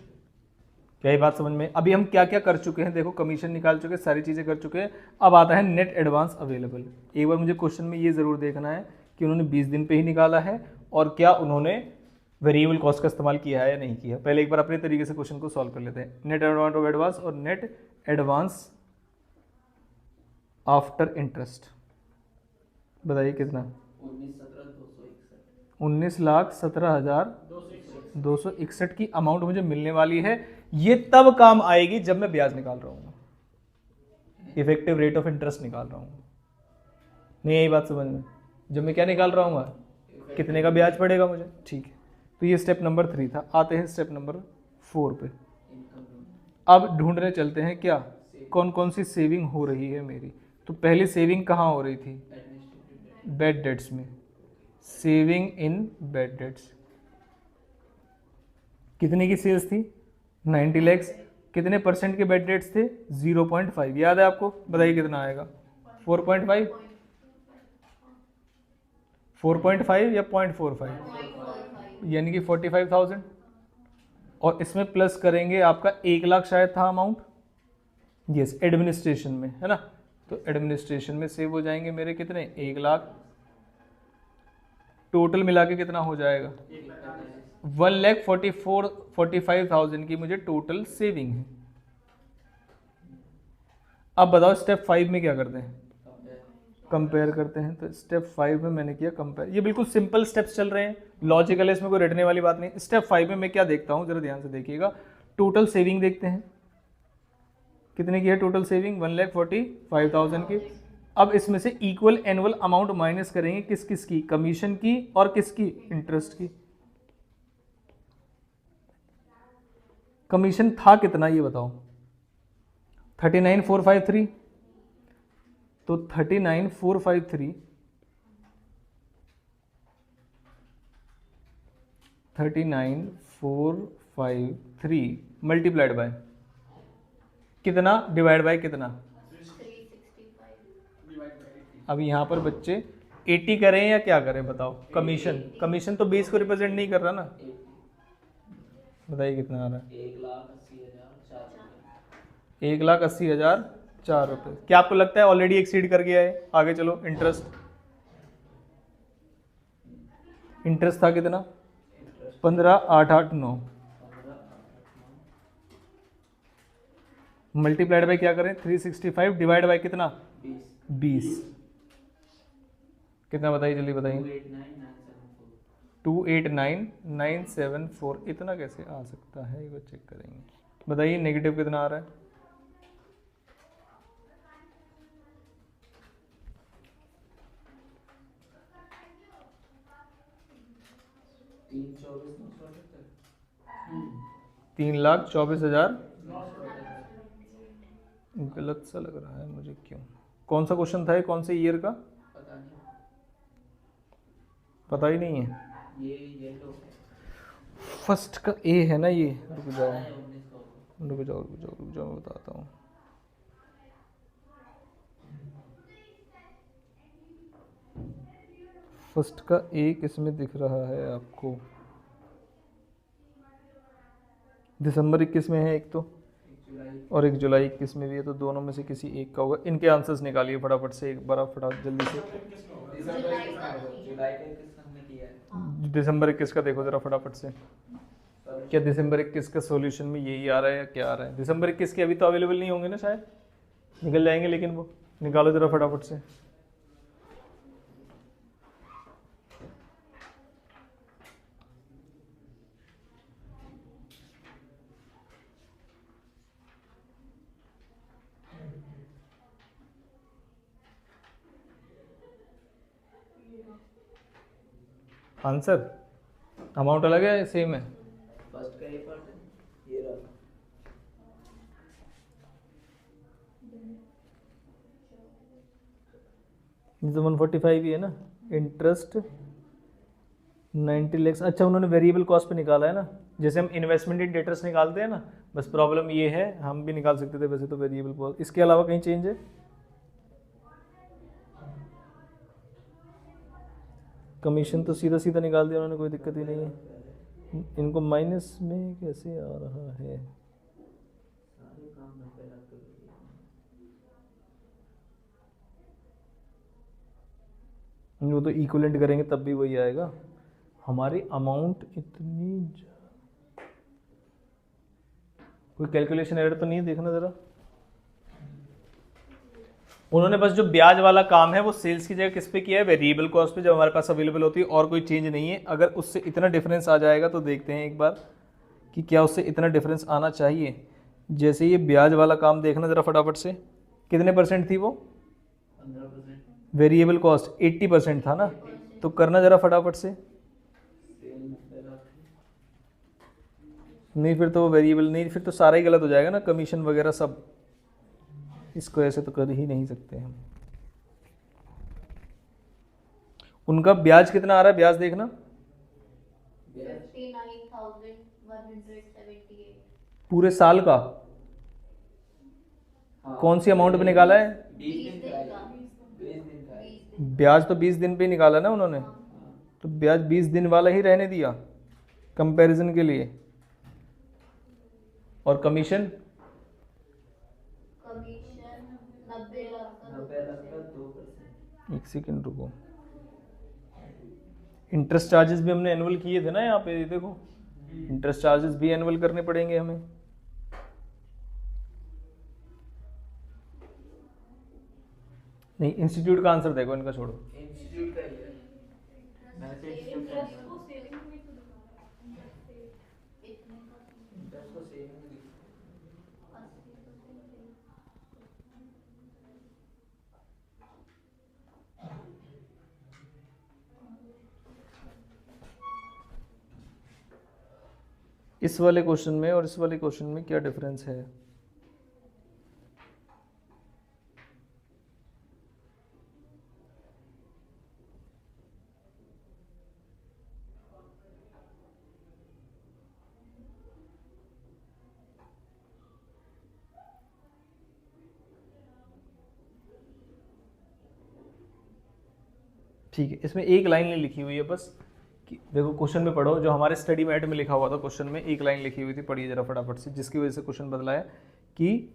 क्या ये बात समझ में? अभी हम क्या क्या कर चुके हैं? देखो कमीशन निकाल चुके हैं, सारी चीज़ें कर चुके हैं। अब आता है नेट एडवांस अवेलेबल। एक बार मुझे क्वेश्चन में ये ज़रूर देखना है कि उन्होंने 20 दिन पे ही निकाला है और क्या उन्होंने वेरिएबल कॉस्ट का इस्तेमाल किया है या नहीं किया। पहले एक बार अपने तरीके से क्वेश्चन को सॉल्व कर लेते हैं। नेट अमाउंट ऑफ एडवांस और नेट एडवांस आफ्टर इंटरेस्ट बताइए कितना? 19,17,261 की अमाउंट मुझे मिलने वाली है। ये तब काम आएगी जब मैं ब्याज निकाल रहा हूँ, इफेक्टिव रेट ऑफ इंटरेस्ट निकाल रहा हूँ। नहीं यही बात समझ में? जब मैं क्या निकाल रहा हूँ? कितने का ब्याज पड़ेगा मुझे। ठीक है, तो ये स्टेप नंबर 3 था। आते हैं स्टेप नंबर 4 पे। अब ढूंढने चलते हैं क्या कौन कौन सी सेविंग हो रही है मेरी। तो पहली सेविंग कहाँ हो रही थी? बैड डेट्स में। सेविंग इन बैड डेट्स कितने की सेल्स थी? 90 लैक्स। कितने परसेंट के बैड डेट्स थे? 0.5। याद है आपको? बताइए कितना आएगा? 4.5 4.5 या 0.45 यानी कि 45,000। और इसमें प्लस करेंगे आपका 1 लाख शायद था अमाउंट। यस, एडमिनिस्ट्रेशन में है ना। तो एडमिनिस्ट्रेशन में सेव हो जाएंगे मेरे कितने? 1 लाख। टोटल मिला के कितना हो जाएगा? 1,45,000 की मुझे टोटल सेविंग है। अब बताओ स्टेप 5 में क्या करते हैं? कंपेयर करते हैं। तो स्टेप 5 में मैंने किया कंपेयर। ये बिल्कुल सिंपल स्टेप्स चल रहे हैं, लॉजिकल है, इसमें कोई रटने वाली बात नहीं। स्टेप 5 में मैं क्या देखता हूँ, जरा ध्यान से देखिएगा। टोटल सेविंग देखते हैं कितने की है टोटल सेविंग? 1,45,000 की। अब इसमें से इक्वल एनुअल अमाउंट माइनस करेंगे किस किस की? कमीशन की और किसकी? इंटरेस्ट की। कमीशन था कितना ये बताओ। 39,453, तो 39,453 39,453 मल्टीप्लाइड बाय कितना, डिवाइड बाय कितना। 365। अब यहाँ पर बच्चे 80 करें या क्या करें बताओ। कमीशन, कमीशन तो 20 को रिप्रेजेंट नहीं कर रहा ना। बताइए कितना आ रहा है। 1,80,004 1,80,004 रुपये। क्या आपको लगता है ऑलरेडी एक्सीड कर गया है। आगे चलो। इंटरेस्ट था कितना, 15,889 मल्टीप्लाइड बाय क्या करें 365 डिवाइड बाय कितना 20 कितना बताइए जल्दी बताइए। 289,974 इतना कैसे आ सकता है ये चेक करेंगे। बताइए नेगेटिव कितना आ रहा है। तीन लाख 24,000 गलत सा लग रहा है मुझे क्यों। कौन सा क्वेश्चन था ये, कौन से ईयर का पता नहीं, पता ही नहीं है। ये तो फर्स्ट का ए है ना ये। रुक जाओ 19 रुक जाओ रुक जाओ रुक जाओ मैं बताता हूँ। फर्स्ट का ए किसमें दिख रहा है आपको। दिसंबर 21 में है एक तो, और 1 जुलाई 21 में भी है, तो दोनों में से किसी एक का होगा। इनके आंसर्स निकालिए फटाफट से एक बार, फटाफट जल्दी से। जुलाई का किस हमने किया है। दिसंबर 21 का देखो जरा फटाफट से। क्या दिसंबर 21 का सॉल्यूशन में यही आ रहा है या क्या आ रहा है। दिसंबर 21 के अभी तो अवेलेबल नहीं होंगे ना, शायद निकल जाएंगे, लेकिन वो निकालो जरा फटाफट से। आंसर अमाउंट अलग है सेम है। फर्स्ट का ये पार्ट है, ये रहा। ये तो 145 ही है ना। Interest 90 lakhs। अच्छा उन्होंने वेरिएबल कॉस्ट पे निकाला है ना, जैसे हम इन्वेस्टमेंट इन डेटर्स निकालते हैं ना। बस प्रॉब्लम ये है, हम भी निकाल सकते थे वैसे तो वेरिएबल कॉस्ट। इसके अलावा कहीं चेंज है। कमीशन तो सीधा सीधा निकाल दिया उन्होंने, कोई दिक्कत ही नहीं है। इनको माइनस में कैसे आ रहा है। सारे काम 90 लाख के लिए। वो तो इक्विवेलेंट करेंगे तब भी वही आएगा। हमारी अमाउंट इतनी कोई कैलकुलेशन एरर तो नहीं है, देखना जरा। उन्होंने बस जो ब्याज वाला काम है वो सेल्स की जगह किस पे किया है, वेरिएबल कॉस्ट पे, जब हमारे पास अवेलेबल होती है, और कोई चेंज नहीं है। अगर उससे इतना डिफरेंस आ जाएगा तो देखते हैं एक बार कि क्या उससे इतना डिफरेंस आना चाहिए। जैसे ये ब्याज वाला काम देखना जरा फटाफट से। कितने परसेंट थी वो 15%। वेरिएबल कॉस्ट 80% था ना, तो करना जरा फटाफट से। सेल 90 लाख थी। नहीं फिर तो वो वेरिएबल नहीं, फिर तो सारा ही गलत हो जाएगा ना, कमीशन वगैरह सब। इसको ऐसे तो कर ही नहीं सकते हम। उनका ब्याज कितना आ रहा है, ब्याज देखना। 59,178। पूरे साल का हाँ, कौन सी अमाउंट पे निकाला है। 20 दिन का है। 20 दिन का है। ब्याज तो 20 दिन पे ही निकाला ना उन्होंने, तो ब्याज 20 दिन वाला ही रहने दिया कंपैरिजन के लिए। और कमीशन 90 लाख का 90 लाख का 2%। एक सेकंड रुको। इंटरेस्ट चार्जेस भी हमने एनुअल किए थे ना यहाँ पे, देखो इंटरेस्ट चार्जेस भी एनुअल करने पड़ेंगे हमें। नहीं इंस्टीट्यूट का आंसर देखो, इनका छोड़ो। इंस्टीट्यूट का ही है। मैंने तो इंस्टीट्यूट का इंटरेस्ट को सेविंग में दिखा। इस वाले क्वेश्चन में और इस वाले क्वेश्चन में क्या डिफरेंस है? ठीक है, इसमें एक लाइन नहीं लिखी हुई है बस कि देखो क्वेश्चन में पढ़ो, जो हमारे स्टडी मैट में लिखा हुआ था क्वेश्चन में एक लाइन लिखी हुई थी, पढ़िए जरा फटाफट से, जिसकी वजह से क्वेश्चन बदला है कि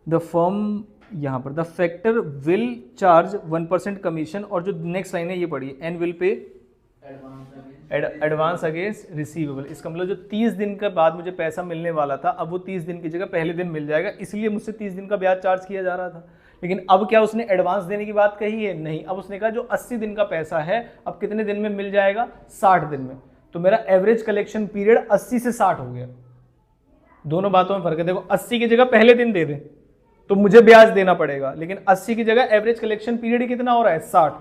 द फर्म, यहाँ पर the factor will charge 1% commission, और जो नेक्स्ट लाइन है ये पढ़िए, and will pay advance against receivable. इसका मतलब जो 30 दिन के बाद मुझे पैसा मिलने वाला था, अब वो 30 दिन की जगह पहले दिन मिल जाएगा, इसलिए मुझसे 30 दिन का ब्याज चार्ज किया जा रहा था। लेकिन अब क्या उसने एडवांस देने की बात कही है? नहीं, अब उसने कहा जो 80 दिन का पैसा है अब कितने दिन में मिल जाएगा? 60 दिन में। तो मेरा एवरेज कलेक्शन पीरियड 80 से 60 हो गया। दोनों बातों में फर्क है। देखो 80 की जगह पहले दिन दे दे तो मुझे ब्याज देना पड़ेगा, लेकिन 80 की जगह एवरेज कलेक्शन पीरियड ही कितना हो रहा है? 60।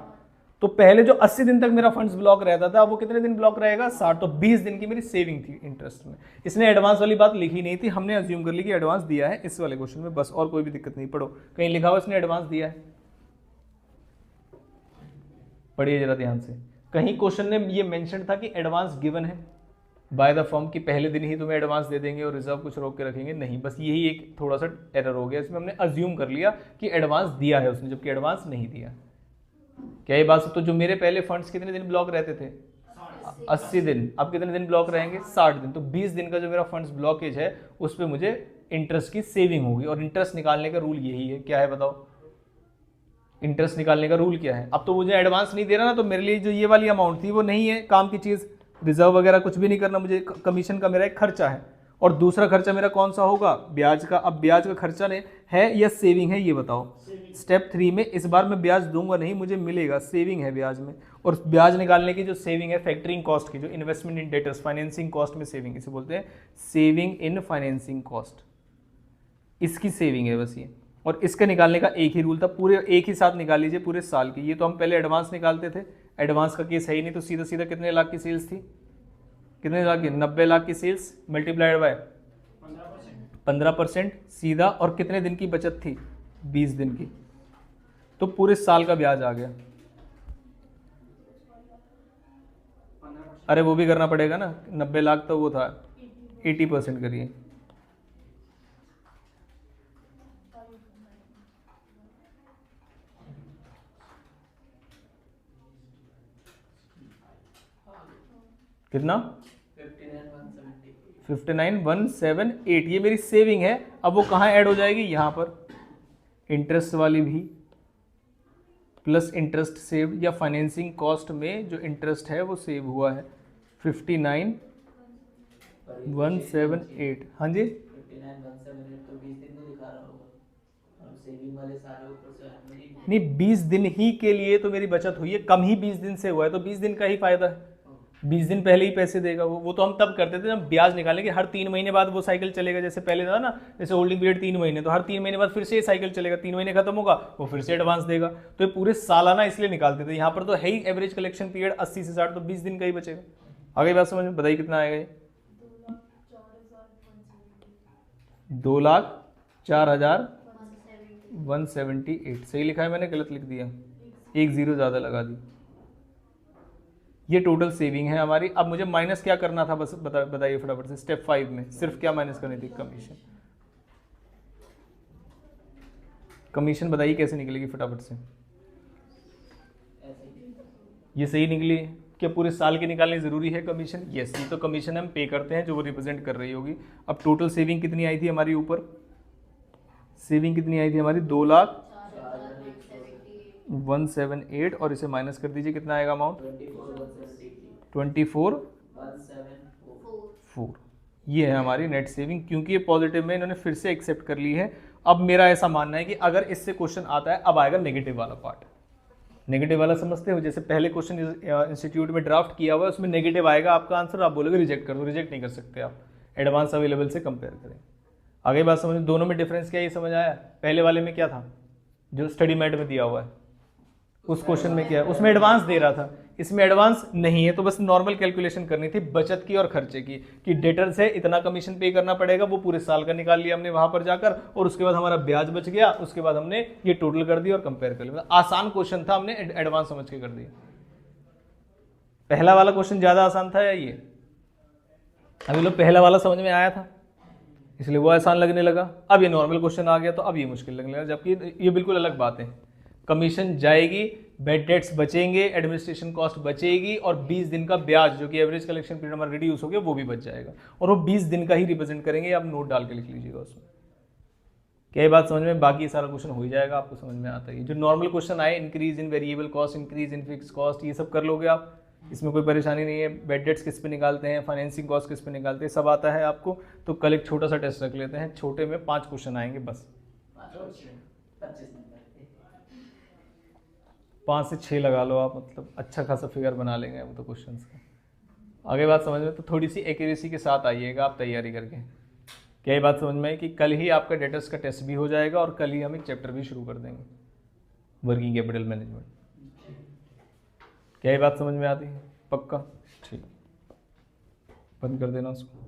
तो पहले जो 80 दिन तक मेरा फंड्स ब्लॉक रहता था, वो कितने दिन ब्लॉक रहेगा? 60। तो 20 दिन की मेरी सेविंग थी इंटरेस्ट में। इसने एडवांस वाली बात लिखी नहीं थी, हमने अज्यूम कर ली कि एडवांस दिया है इस वाले क्वेश्चन में, बस और कोई भी दिक्कत नहीं। पढ़ो, कहीं लिखा हुआ इसने एडवांस दिया है? पढ़िए जरा ध्यान से, कहीं क्वेश्चन ने ये मेंशन था कि एडवांस गिवन है बाय द फर्म की पहले दिन ही तुम्हें एडवांस दे देंगे और रिजर्व कुछ रोक के रखेंगे? नहीं, बस यही एक थोड़ा सा एरर हो गया इसमें, हमने अज्यूम कर लिया कि एडवांस दिया है उसने, जबकि एडवांस नहीं दिया। क्या ये बात? तो जो मेरे पहले फंड्स कितने दिन ब्लॉक रहते थे? 80 दिन। अब कितने दिन ब्लॉक रहेंगे? 60 दिन। तो 20 दिन का जो मेरा फंड्स ब्लॉकेज है उस पर मुझे इंटरेस्ट की सेविंग होगी, और इंटरेस्ट निकालने का रूल यही है। क्या है बताओ? इंटरेस्ट निकालने का रूल क्या है? अब तो मुझे एडवांस नहीं दे रहा ना, तो मेरे लिए जो ये वाली अमाउंट थी वो नहीं है काम की चीज, रिजर्व वगैरह कुछ भी नहीं करना मुझे, कमीशन का मेरा एक खर्चा है। और दूसरा खर्चा मेरा कौन सा होगा? ब्याज का। अब ब्याज का खर्चा है या सेविंग है, ये बताओ। स्टेप 3 में इस बार मैं ब्याज दूंगा नहीं, मुझे मिलेगा, सेविंग है ब्याज में। और ब्याज निकालने की जो सेविंग है फैक्टरिंग कॉस्ट की, जो इन्वेस्टमेंट इन डेटर्स, फाइनेंसिंग कॉस्ट में सेविंग, इसे बोलते हैं सेविंग इन फाइनेंसिंग कॉस्ट, इसकी सेविंग है बस ये। और इसका निकालने का एक ही रूल था, पूरे एक ही साथ निकाल लीजिए पूरे साल की। ये तो हम पहले एडवांस निकालते थे, एडवांस का केस है ही नहीं, तो सीधा सीधा कितने लाख की सेल्स थी? कितने लाख की? 90 लाख की सेल्स मल्टीप्लाइड बाय 15% सीधा। और कितने दिन की बचत थी? 20 दिन की। तो पूरे साल का ब्याज आ गया। अरे वो भी करना पड़ेगा ना, 90 लाख तो वो था, 80% करिए। कितना? 59,178। ये मेरी सेविंग है। अब वो कहाँ ऐड हो जाएगी? यहाँ पर। इंटरेस्ट वाली भी प्लस इंटरेस्ट सेव, या फाइनेंसिंग कॉस्ट में जो इंटरेस्ट है वो सेव हुआ है 59,178। हाँ जी, 59,178 तो 20 दिन को दिखा रहा होगा, और सेविंग वाले सारे ऊपर से नहीं 20 दिन ही के लिए तो मेरी बचत हुई है, कम ही 20 दिन से हुआ है, तो 20 दिन का ही फायदा है। 20 दिन पहले ही पैसे देगा वो तो हम तब करते थे जब ब्याज निकालेंगे, हर 3 महीने बाद वो साइकिल चलेगा। जैसे पहले था ना, जैसे होल्डिंग पीरियड 3 महीने, तो हर 3 महीने बाद फिर से ये साइकिल चलेगा, 3 महीने खत्म होगा वो फिर से एडवांस देगा। तो ये पूरे सालाना इसलिए निकालते थे। यहाँ पर तो है ही एवरेज कलेक्शन पीरियड 80 से 60, तो 20 दिन का ही बचेगा। आगे बात समझ में? बताइए कितना आएगा ये? 2,04,178। सही लिखा है मैंने? गलत लिख दिया, एक जीरो ज़्यादा लगा दी। ये टोटल सेविंग है हमारी। अब मुझे माइनस क्या करना था, बस बताइए फटाफट से। स्टेप 5 में सिर्फ क्या माइनस करनी थी? कमीशन। कमीशन बताइए कैसे निकलेगी फटाफट से? ये सही निकली? क्या पूरे साल की निकालनी जरूरी है कमीशन? यस, ये तो कमीशन हम पे करते हैं जो वो रिप्रेजेंट कर रही होगी। अब टोटल सेविंग कितनी आई थी हमारी? ऊपर सेविंग कितनी आई थी हमारी? 2,01,78, और इसे माइनस कर दीजिए, कितना आएगा अमाउंट? 24,174। ये है हमारी नेट सेविंग। क्योंकि ये पॉजिटिव में इन्होंने फिर से एक्सेप्ट कर ली है। अब मेरा ऐसा मानना है कि अगर इससे क्वेश्चन आता है, अब आएगा नेगेटिव वाला पार्ट। नेगेटिव वाला समझते हो? जैसे पहले क्वेश्चन इंस्टीट्यूट में ड्राफ्ट किया हुआ है, उसमें नेगेटिव आएगा आपका आंसर, आप बोलोगे रिजेक्ट कर दो। रिजेक्ट नहीं कर सकते आप, एडवांस अवेलेबल से कंपेयर करें। आगे बात समझ, दोनों में डिफरेंस क्या है ये समझ आया? पहले वाले में क्या था, जो स्टडी मैट में दिया हुआ है, उस क्वेश्चन में क्या है? उसमें एडवांस दे रहा था, इसमें एडवांस नहीं है, तो बस नॉर्मल कैलकुलेशन करनी थी बचत की और खर्चे की कि डेटर से इतना कमीशन पे करना पड़ेगा, वो पूरे साल का निकाल लिया हमने वहां पर जाकर, और उसके बाद हमारा ब्याज बच गया, उसके बाद हमने ये टोटल कर दिया और कंपेयर कर लिया। आसान क्वेश्चन था, हमने एडवांस समझ के कर दिया। पहला वाला क्वेश्चन ज्यादा आसान था या ये? अभी लोग पहला वाला समझ में आया था इसलिए वो आसान लगने लगा, अब ये नॉर्मल क्वेश्चन आ गया तो अब ये मुश्किल लगने लगा, जबकि ये बिल्कुल अलग बात है। कमीशन जाएगी, बेड डेट्स बचेंगे, एडमिनिस्ट्रेशन कॉस्ट बचेगी, और 20 दिन का ब्याज जो कि एवरेज कलेक्शन पीरियड हमारा रिड्यूस हो गया वो भी बच जाएगा, और वो 20 दिन का ही रिप्रेजेंट करेंगे। आप नोट डाल के लिख लीजिएगा उसमें। क्या ये बात समझ में? बाकी सारा क्वेश्चन हो ही जाएगा, आपको समझ में आता है। जो नॉर्मल क्वेश्चन आए, increase in variable cost, increase in fix cost, ये सब कर लोगे आप, इसमें कोई परेशानी नहीं है। बेड डेट्स किस पे निकालते हैं, फाइनेंसिंग कॉस्ट किस पे निकालते हैं, सब आता है आपको। तो कल एक छोटा सा टेस्ट रख लेते हैं, छोटे में 5 क्वेश्चन आएंगे बस, 25 नंबर 5 से 6 लगा लो आप, मतलब अच्छा खासा फिगर बना लेंगे वो तो क्वेश्चन का। आगे बात समझ में? तो थोड़ी सी एक्यूरेसी के साथ आइएगा आप तैयारी करके। क्या ये बात समझ में आई कि कल ही आपका डेटर्स का टेस्ट भी हो जाएगा और कल ही हम एक चैप्टर भी शुरू कर देंगे, वर्किंग कैपिटल मैनेजमेंट। क्या ये बात समझ में आती है? पक्का? ठीक, बंद कर देना उसको।